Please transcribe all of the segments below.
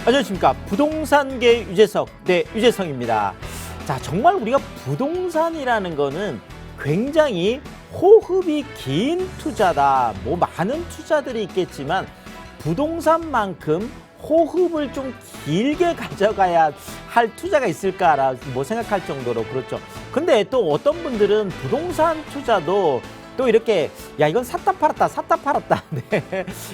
안녕하십니까. 부동산계 유재석, 네, 유재석입니다. 자, 정말 우리가 부동산이라는 거는 굉장히 호흡이 긴 투자다. 뭐 많은 투자들이 있겠지만 부동산만큼 호흡을 좀 길게 가져가야 할 투자가 있을까라 뭐 생각할 정도로 그렇죠. 근데 또 어떤 분들은 부동산 투자도 또 이렇게 야 이건 샀다 팔았다 네.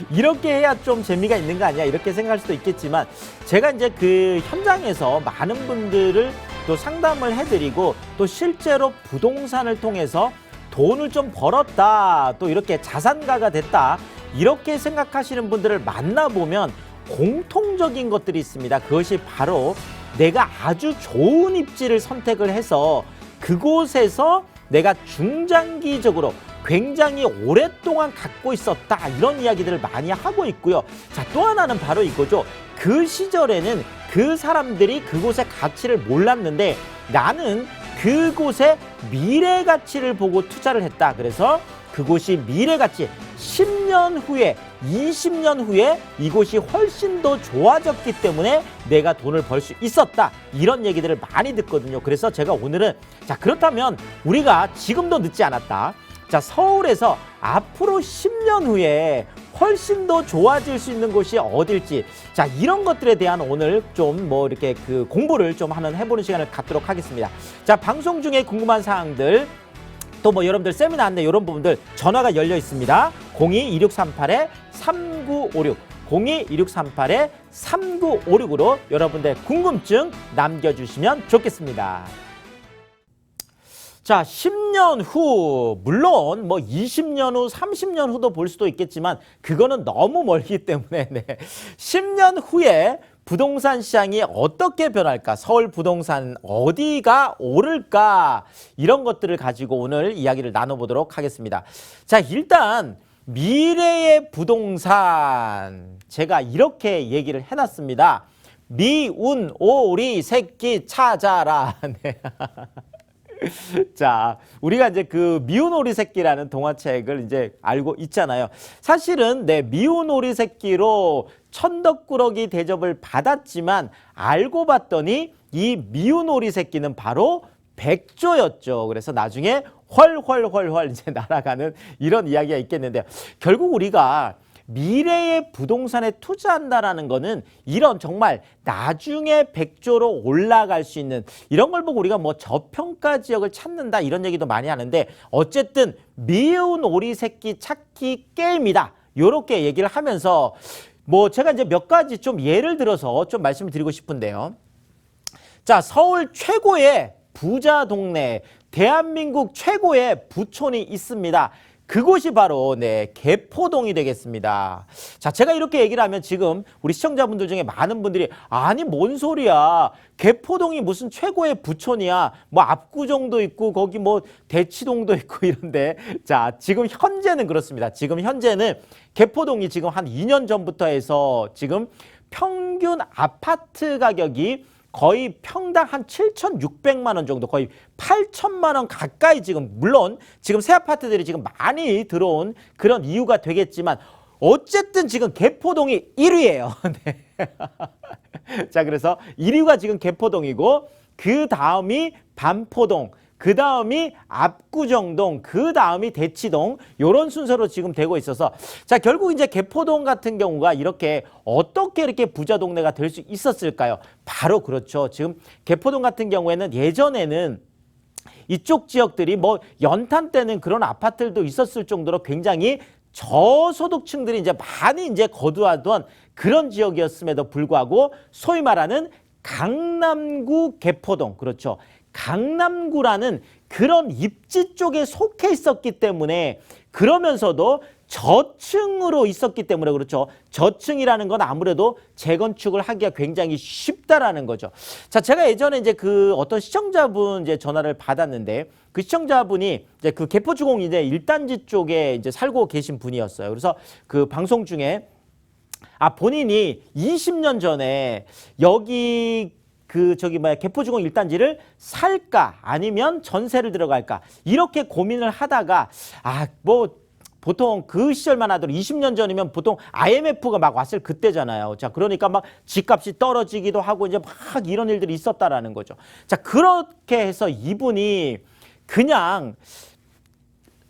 이렇게 해야 좀 재미가 있는 거 아니야 이렇게 생각할 수도 있겠지만 제가 이제 그 현장에서 많은 분들을 또 상담을 해드리고 또 실제로 부동산을 통해서 돈을 좀 벌었다 또 이렇게 자산가가 됐다 이렇게 생각하시는 분들을 만나보면 공통적인 것들이 있습니다. 그것이 바로 내가 아주 좋은 입지를 선택을 해서 그곳에서 내가 중장기적으로 굉장히 오랫동안 갖고 있었다 이런 이야기들을 많이 하고 있고요. 자, 또 하나는 바로 이거죠. 그 시절에는 그 사람들이 그곳의 가치를 몰랐는데 나는 그곳의 미래 가치를 보고 투자를 했다. 그래서 그곳이 미래 가치 10년 후에 20년 후에 이곳이 훨씬 더 좋아졌기 때문에 내가 돈을 벌 수 있었다 이런 얘기들을 많이 듣거든요. 그래서 제가 오늘은 자 그렇다면 우리가 지금도 늦지 않았다. 자 서울에서 앞으로 10년 후에 훨씬 더 좋아질 수 있는 곳이 어딜지 자 이런 것들에 대한 오늘 좀 뭐 이렇게 그 공부를 좀 해보는 시간을 갖도록 하겠습니다. 자 방송 중에 궁금한 사항들 또 뭐 여러분들 세미나 안내 이런 부분들 전화가 열려 있습니다. 02-2638-3956 02-2638-3956으로 여러분들 궁금증 남겨주시면 좋겠습니다. 자, 10년 후, 물론 뭐 20년 후, 30년 후도 볼 수도 있겠지만 그거는 너무 멀기 때문에 10년 후에 부동산 시장이 어떻게 변할까? 서울 부동산 어디가 오를까? 이런 것들을 가지고 오늘 이야기를 나눠보도록 하겠습니다. 자, 일단 미래의 부동산 제가 이렇게 얘기를 해놨습니다. 미운 오리 새끼 찾아라. 네. 자, 우리가 이제 그 미운 오리 새끼라는 동화책을 이제 알고 있잖아요. 사실은 미운 오리 새끼로 천덕꾸러기 대접을 받았지만 알고 봤더니 이 미운 오리 새끼는 바로 백조였죠. 그래서 나중에 훨훨 이제 날아가는 이런 이야기가 있겠는데요. 결국 우리가 미래의 부동산에 투자한다라는 거는 이런 정말 나중에 백조로 올라갈 수 있는 이런 걸 보고 우리가 뭐 저평가 지역을 찾는다 이런 얘기도 많이 하는데 어쨌든 미운 오리 새끼 찾기 게임이다. 요렇게 얘기를 하면서 뭐 제가 이제 몇 가지 좀 예를 들어서 좀 말씀을 드리고 싶은데요. 자, 서울 최고의 부자 동네, 대한민국 최고의 부촌이 있습니다. 그곳이 바로 개포동이 되겠습니다. 자, 제가 이렇게 얘기를 하면 지금 우리 시청자분들 중에 많은 분들이 아니 뭔 소리야. 개포동이 무슨 최고의 부촌이야. 뭐 압구정도 있고 거기 뭐 대치동도 있고 이런데 자, 지금 현재는 그렇습니다. 지금 현재는 개포동이 지금 한 2년 전부터 해서 지금 평균 아파트 가격이 거의 평당 한 7,600만 원 정도 거의 8천만 원 가까이 지금 물론 지금 새 아파트들이 지금 많이 들어온 그런 이유가 되겠지만 어쨌든 지금 개포동이 1위예요. 네. 자 그래서 1위가 지금 개포동이고 그 다음이 반포동 그 다음이 압구정동, 그 다음이 대치동 이런 순서로 지금 되고 있어서 자 결국 이제 개포동 같은 경우가 이렇게 어떻게 이렇게 부자 동네가 될 수 있었을까요? 바로 그렇죠. 지금 개포동 같은 경우에는 예전에는 이쪽 지역들이 뭐 연탄 때는 그런 아파트들도 있었을 정도로 굉장히 저소득층들이 이제 많이 이제 거주하던 그런 지역이었음에도 불구하고 소위 말하는 강남구 개포동 그렇죠. 강남구라는 그런 입지 쪽에 속해 있었기 때문에 그러면서도 저층으로 있었기 때문에 그렇죠. 저층이라는 건 아무래도 재건축을 하기가 굉장히 쉽다라는 거죠. 자, 제가 예전에 이제 그 어떤 시청자분 이제 전화를 받았는데 그 시청자분이 이제 그 개포주공 이제 1단지 쪽에 이제 살고 계신 분이었어요. 그래서 그 방송 중에 본인이 20년 전에 여기 개포주공 1단지를 살까 아니면 전세를 들어갈까 이렇게 고민을 하다가 뭐 보통 그 시절만 하더라도 20년 전이면 보통 IMF가 막 왔을 그때잖아요. 자, 그러니까 막 집값이 떨어지기도 하고 이제 막 이런 일들이 있었다라는 거죠. 자, 그렇게 해서 이분이 그냥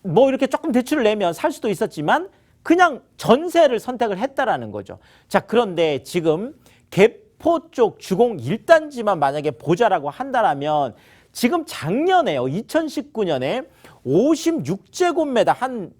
뭐 이렇게 조금 대출을 내면 살 수도 있었지만 그냥 전세를 선택을 했다라는 거죠. 자, 그런데 지금 개포 쪽 주공 1단지만 만약에 보자라고 한다라면 지금 작년에요. 2019년에 56제곱미터 한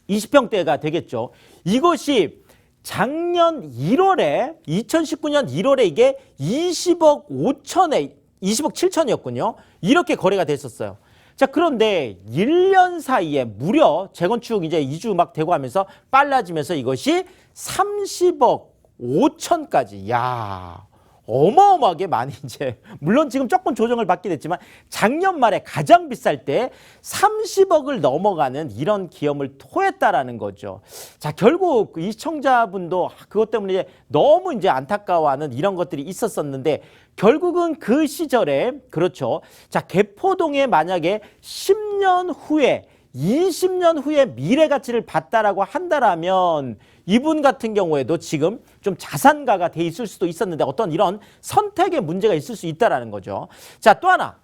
20평대가 되겠죠. 이것이 작년 1월에 2019년 1월에 이게 20억 5천에 20억 7천이었군요. 이렇게 거래가 됐었어요. 자, 그런데 1년 사이에 무려 재건축 이제 이주 막 되고 하면서 빨라지면서 이것이 30억 5천까지. 야, 어마어마하게 많이 이제 물론 지금 조금 조정을 받긴 했지만 작년 말에 가장 비쌀 때 30억을 넘어가는 이런 기염을 토했다라는 거죠. 자, 결국 이 시청자분도 그것 때문에 이제 너무 이제 안타까워하는 이런 것들이 있었었는데 결국은 그 시절에 그렇죠. 자, 개포동에 만약에 10년 후에 20년 후에 미래 가치를 봤다라고 한다라면 이분 같은 경우에도 지금 좀 자산가가 돼 있을 수도 있었는데 어떤 이런 선택의 문제가 있을 수 있다라는 거죠. 자, 또 하나.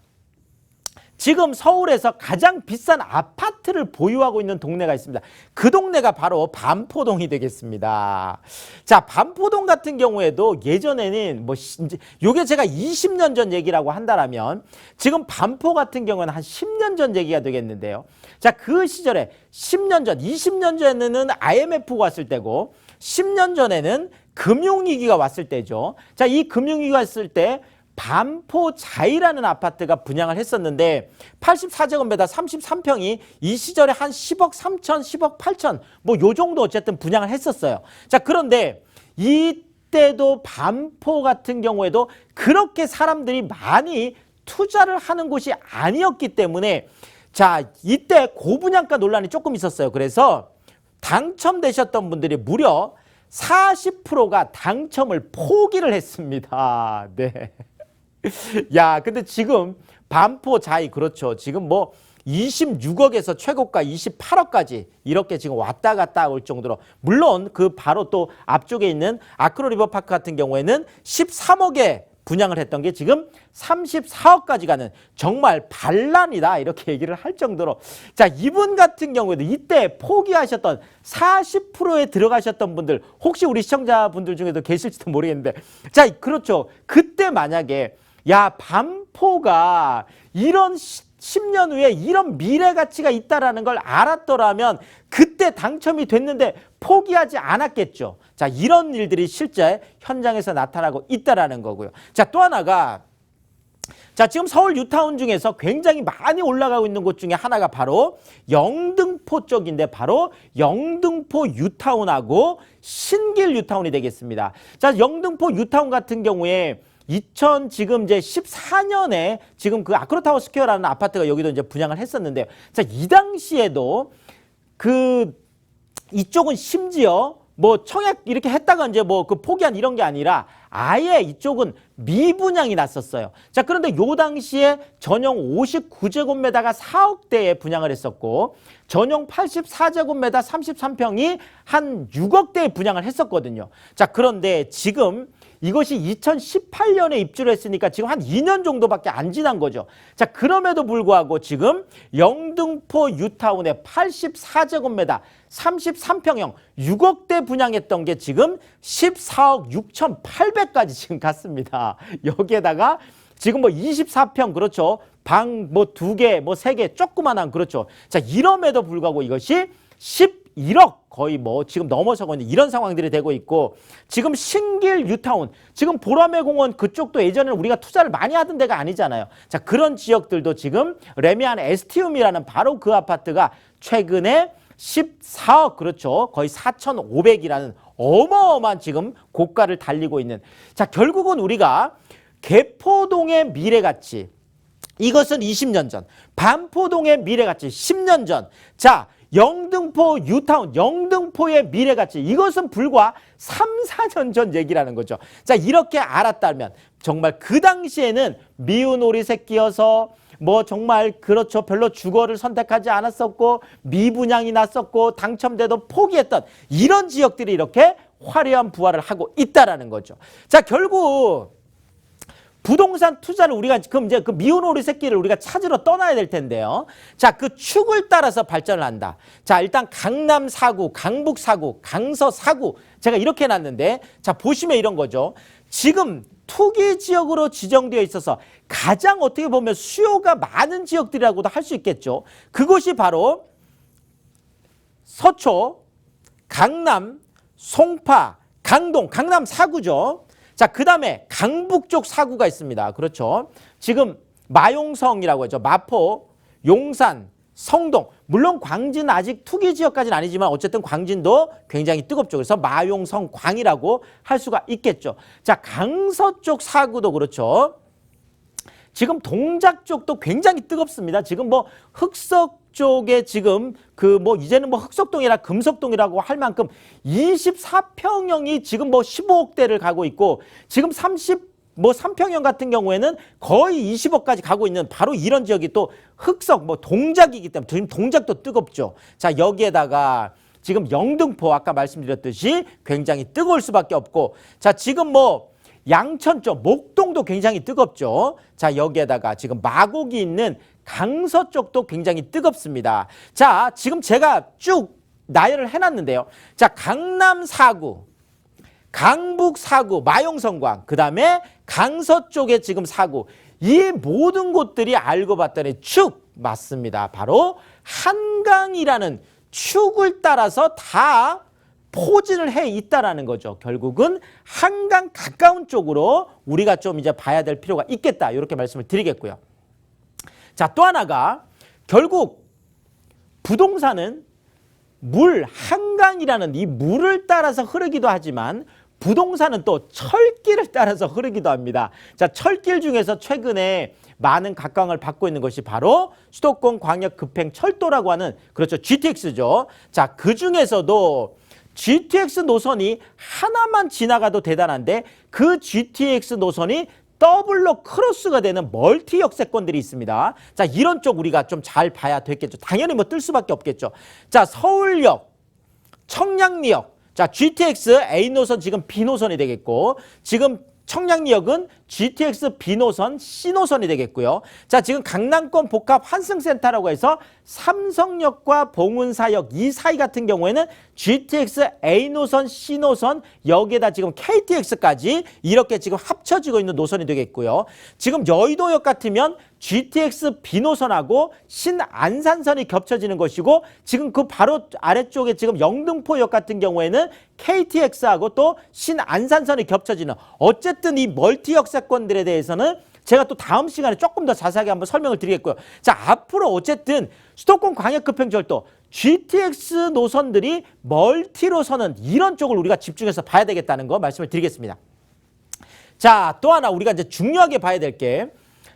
지금 서울에서 가장 비싼 아파트를 보유하고 있는 동네가 있습니다. 그 동네가 바로 반포동이 되겠습니다. 자, 반포동 같은 경우에도 예전에는 뭐 요게 제가 20년 전 얘기라고 한다라면 지금 반포 같은 경우는 한 10년 전 얘기가 되겠는데요. 자, 그 시절에 10년 전, 20년 전에는 IMF가 왔을 때고 10년 전에는 금융위기가 왔을 때죠. 자, 이 금융위기가 왔을 때 반포 자이라는 아파트가 분양을 했었는데 84제곱미터 33평이 이 시절에 한 10억 3천, 10억 8천 뭐 요 정도 어쨌든 분양을 했었어요. 자, 그런데 이때도 반포 같은 경우에도 그렇게 사람들이 많이 투자를 하는 곳이 아니었기 때문에 자, 이때 고분양가 논란이 조금 있었어요. 그래서 당첨되셨던 분들이 무려 40%가 당첨을 포기를 했습니다. 네. 야, 근데 지금 반포 자이 그렇죠. 지금 뭐 26억에서 최고가 28억까지 이렇게 지금 왔다 갔다 올 정도로 물론 그 바로 또 앞쪽에 있는 아크로 리버파크 같은 경우에는 13억에 분양을 했던 게 지금 34억까지 가는 정말 반란이다 이렇게 얘기를 할 정도로 자, 이분 같은 경우에도 이때 포기하셨던 40%에 들어가셨던 분들 혹시 우리 시청자분들 중에도 계실지도 모르겠는데 자, 그렇죠. 그때 만약에 야, 반포가 이런 10년 후에 이런 미래 가치가 있다라는 걸 알았더라면 그때 당첨이 됐는데 포기하지 않았겠죠. 자, 이런 일들이 실제 현장에서 나타나고 있다라는 거고요. 자, 또 하나가 자, 지금 서울 뉴타운 중에서 굉장히 많이 올라가고 있는 곳 중에 하나가 바로 영등포 쪽인데 바로 영등포 뉴타운하고 신길 뉴타운이 되겠습니다. 자, 영등포 뉴타운 같은 경우에 지금 이제 14년에 지금 그 아크로타워 스퀘어라는 아파트가 여기도 이제 분양을 했었는데요. 자, 이 당시에도 이쪽은 심지어 뭐 청약 이렇게 했다가 이제 뭐 그 포기한 이런 게 아니라 아예 이쪽은 미분양이 났었어요. 자, 그런데 요 당시에 전용 59제곱미터가 4억대에 분양을 했었고 전용 84제곱미터 33평이 한 6억대에 분양을 했었거든요. 자, 그런데 지금 이것이 2018년에 입주를 했으니까 지금 한 2년 정도밖에 안 지난 거죠. 자, 그럼에도 불구하고 지금 영등포 뉴타운의 84제곱미터 33평형 6억대 분양했던 게 지금 14억 6,800까지 지금 갔습니다. 여기에다가 지금 뭐 24평 그렇죠. 방 뭐 2개, 뭐 3개 조그만한 그렇죠. 자, 이럼에도 불구하고 이것이 11억 거의 뭐 지금 넘어서고 있는 이런 상황들이 되고 있고 지금 신길 뉴타운 지금 보라매 공원 그쪽도 예전에는 우리가 투자를 많이 하던 데가 아니잖아요. 자, 그런 지역들도 지금 레미안 에스티움이라는 바로 그 아파트가 최근에 14억 그렇죠. 거의 4,500이라는 어마어마한 지금 고가를 달리고 있는 자, 결국은 우리가 개포동의 미래가치 이것은 20년 전 반포동의 미래가치 10년 전 자, 영등포 뉴타운, 영등포의 미래가치 이것은 불과 3, 4년 전 얘기라는 거죠. 자, 이렇게 알았다면 정말 그 당시에는 미운 오리 새끼여서 뭐 정말 그렇죠. 별로 주거를 선택하지 않았었고 미분양이 났었고 당첨돼도 포기했던 이런 지역들이 이렇게 화려한 부활을 하고 있다라는 거죠. 자, 결국 부동산 투자를 우리가 그럼 이제 그 미운 오리 새끼를 우리가 찾으러 떠나야 될 텐데요. 자, 그 축을 따라서 발전을 한다. 자, 일단 강남 4구, 강북 4구, 강서 4구 제가 이렇게 해놨는데 자, 보시면 이런 거죠. 지금 투기 지역으로 지정되어 있어서 가장 어떻게 보면 수요가 많은 지역들이라고도 할 수 있겠죠. 그것이 바로 서초, 강남, 송파, 강동, 강남 4구죠. 자, 그 다음에 강북 쪽 4구가 있습니다. 그렇죠. 지금 마용성이라고 하죠. 마포, 용산, 성동. 물론 광진은 아직 투기 지역까지는 아니지만 어쨌든 광진도 굉장히 뜨겁죠. 그래서 마용성 광이라고 할 수가 있겠죠. 자, 강서 쪽 4구도 그렇죠. 지금 동작 쪽도 굉장히 뜨겁습니다. 지금 뭐 흑석 쪽에 지금 그 뭐 이제는 뭐 흑석동이라 금석동이라고 할 만큼 24평형이 지금 뭐 15억대를 가고 있고 지금 3평형 같은 경우에는 거의 20억까지 가고 있는 바로 이런 지역이 또 흑석 뭐 동작이기 때문에 지금 동작도 뜨겁죠. 자, 여기에다가 지금 영등포 아까 말씀드렸듯이 굉장히 뜨거울 수밖에 없고 자, 지금 뭐 양천 쪽 목동도 굉장히 뜨겁죠. 자, 여기에다가 지금 마곡이 있는 강서 쪽도 굉장히 뜨겁습니다. 자, 지금 제가 쭉 나열을 해놨는데요. 자, 강남 4구, 강북 4구, 마용성광, 그 다음에 강서 쪽에 지금 4구. 이 모든 곳들이 알고 봤더니 축 맞습니다. 바로 한강이라는 축을 따라서 다 포진을 해 있다라는 거죠. 결국은 한강 가까운 쪽으로 우리가 좀 이제 봐야 될 필요가 있겠다. 이렇게 말씀을 드리겠고요. 자, 또 하나가 결국 부동산은 한강이라는 이 물을 따라서 흐르기도 하지만 부동산은 또 철길을 따라서 흐르기도 합니다. 자, 철길 중에서 최근에 많은 각광을 받고 있는 것이 바로 수도권 광역 급행 철도라고 하는 그렇죠. GTX죠. 자, 그 중에서도 GTX 노선이 하나만 지나가도 대단한데 그 GTX 노선이 더블로 크로스가 되는 멀티 역세권들이 있습니다. 자, 이런 쪽 우리가 좀 잘 봐야 되겠죠. 당연히 뭐 뜰 수밖에 없겠죠. 자, 서울역, 청량리역. 자, GTX A 노선 지금 B 노선이 되겠고 지금 청량리역은 GTX B 노선 C 노선이 되겠고요. 자, 지금 강남권 복합 환승센터라고 해서 삼성역과 봉은사역 이 사이 같은 경우에는 GTX A 노선, C 노선 여기에다 지금 KTX까지 이렇게 지금 합쳐지고 있는 노선이 되겠고요. 지금 여의도역 같으면 GTX B 노선하고 신안산선이 겹쳐지는 것이고 지금 그 바로 아래쪽에 지금 영등포역 같은 경우에는 KTX하고 또 신안산선이 겹쳐지는 어쨌든 이 멀티 역세권들에 대해서는 제가 또 다음 시간에 조금 더 자세하게 한번 설명을 드리겠고요. 자, 앞으로 어쨌든 수도권 광역급행철도 GTX 노선들이 멀티로 서는 이런 쪽을 우리가 집중해서 봐야 되겠다는 거 말씀을 드리겠습니다. 자, 또 하나 우리가 이제 중요하게 봐야 될 게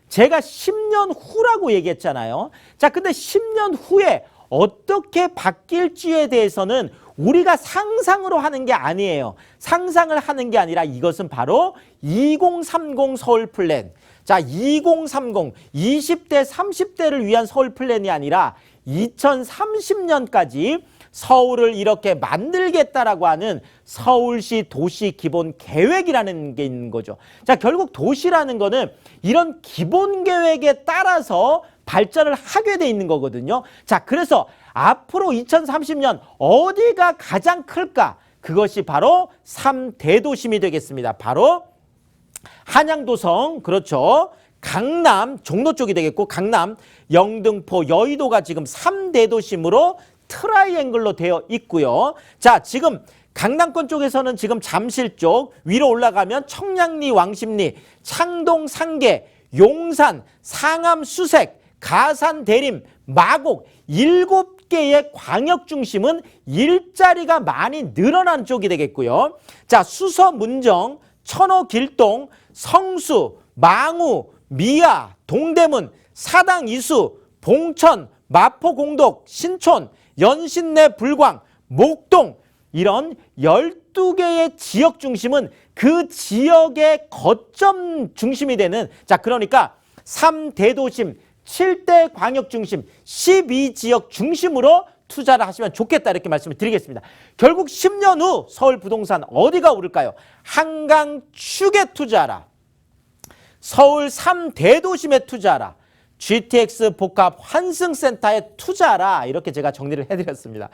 제가 10년 후라고 얘기했잖아요. 자, 근데 10년 후에 어떻게 바뀔지에 대해서는 우리가 상상으로 하는 게 아니에요. 상상을 하는 게 아니라 이것은 바로 2030 서울 플랜. 자, 2030, 20대, 30대를 위한 서울 플랜이 아니라 2030년까지 서울을 이렇게 만들겠다라고 하는 서울시 도시 기본 계획이라는 게 있는 거죠. 자, 결국 도시라는 거는 이런 기본 계획에 따라서 발전을 하게 돼 있는 거거든요. 자, 그래서 앞으로 2030년 어디가 가장 클까? 그것이 바로 3대도심이 되겠습니다. 바로 한양도성, 그렇죠. 강남, 종로 쪽이 되겠고 강남, 영등포, 여의도가 지금 3대도심으로 트라이앵글로 되어 있고요. 자, 지금 강남권 쪽에서는 지금 잠실 쪽 위로 올라가면 청량리, 왕십리, 창동, 상계, 용산, 상암, 수색, 가산, 대림, 마곡 7개의 광역 중심은 일자리가 많이 늘어난 쪽이 되겠고요. 자, 수서, 문정, 천호, 길동, 성수, 망우, 미아, 동대문, 사당, 이수, 봉천, 마포, 공덕, 신촌, 연신내, 불광, 목동 이런 12개의 지역 중심은 그 지역의 거점 중심이 되는 자, 그러니까 3대도심 7대 광역 중심 12지역 중심으로 투자를 하시면 좋겠다 이렇게 말씀을 드리겠습니다. 결국 10년 후 서울 부동산 어디가 오를까요? 한강 축에 투자하라. 서울 3대도심에 투자하라. GTX 복합 환승센터에 투자하라. 이렇게 제가 정리를 해드렸습니다.